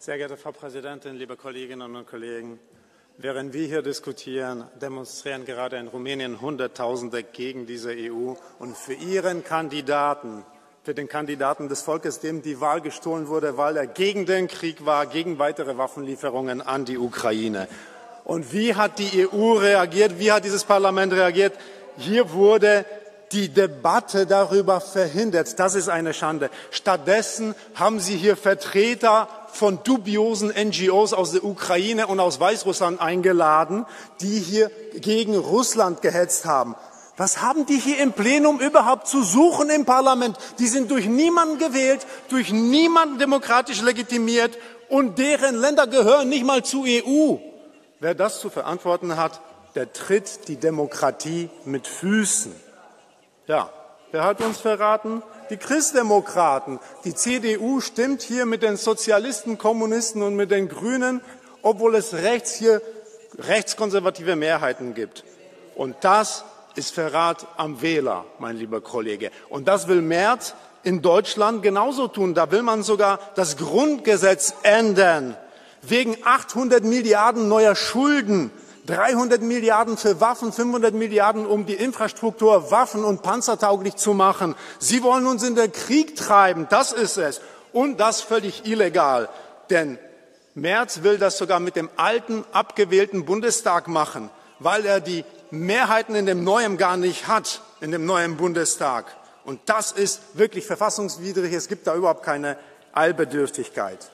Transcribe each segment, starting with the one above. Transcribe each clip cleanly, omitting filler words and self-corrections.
Sehr geehrte Frau Präsidentin, liebe Kolleginnen und Kollegen! Während wir hier diskutieren, demonstrieren gerade in Rumänien Hunderttausende gegen diese EU und für ihren Kandidaten, für den Kandidaten des Volkes, dem die Wahl gestohlen wurde, weil er gegen den Krieg war, gegen weitere Waffenlieferungen an die Ukraine. Und wie hat die EU reagiert? Wie hat dieses Parlament reagiert? Hier wurde die Debatte darüber verhindert. Das ist eine Schande. Stattdessen haben Sie hier Vertreter von dubiosen NGOs aus der Ukraine und aus Weißrussland eingeladen, die hier gegen Russland gehetzt haben. Was haben die hier im Plenum überhaupt zu suchen im Parlament? Die sind durch niemanden gewählt, durch niemanden demokratisch legitimiert und deren Länder gehören nicht mal zur EU. Wer das zu verantworten hat, der tritt die Demokratie mit Füßen. Ja, wer hat uns verraten? Die Christdemokraten. Die CDU stimmt hier mit den Sozialisten, Kommunisten und mit den Grünen, obwohl es rechts hier rechtskonservative Mehrheiten gibt. Und das ist Verrat am Wähler, mein lieber Kollege. Und das will Merz in Deutschland genauso tun. Da will man sogar das Grundgesetz ändern. Wegen 800 Milliarden neuer Schulden. 300 Milliarden für Waffen, 500 Milliarden, um die Infrastruktur waffen- und panzertauglich zu machen. Sie wollen uns in den Krieg treiben, das ist es. Und das völlig illegal. Denn Merz will das sogar mit dem alten, abgewählten Bundestag machen, weil er die Mehrheiten in dem neuen gar nicht hat, in dem neuen Bundestag. Und das ist wirklich verfassungswidrig. Es gibt da überhaupt keine Eilbedürftigkeit.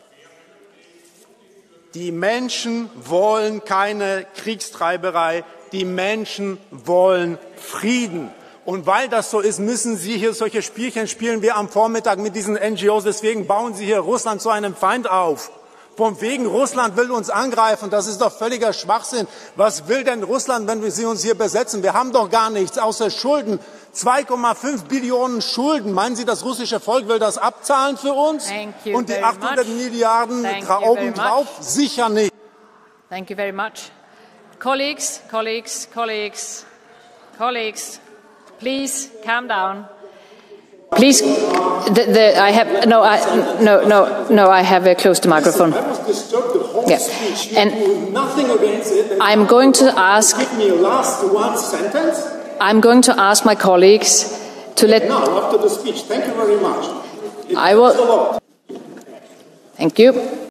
Die Menschen wollen keine Kriegstreiberei, die Menschen wollen Frieden. Und weil das so ist, müssen Sie hier solche Spielchen spielen wie am Vormittag mit diesen NGOs. Deswegen bauen Sie hier Russland zu einem Feind auf. Von wegen Russland will uns angreifen, das ist doch völliger Schwachsinn. Was will denn Russland, wenn Sie uns hier besetzen? Wir haben doch gar nichts außer Schulden. 2,5 Billionen Schulden. Meinen Sie, das russische Volk will das abzahlen für uns? Und die 800 Milliarden obendrauf? Sicher nicht. Thank you very much. Colleagues, please calm down. Please, I have closed the microphone. Yeah, and I'm going to ask. I'm going to ask my colleagues to let. Now, after the speech, thank you very much. I will. Thank you.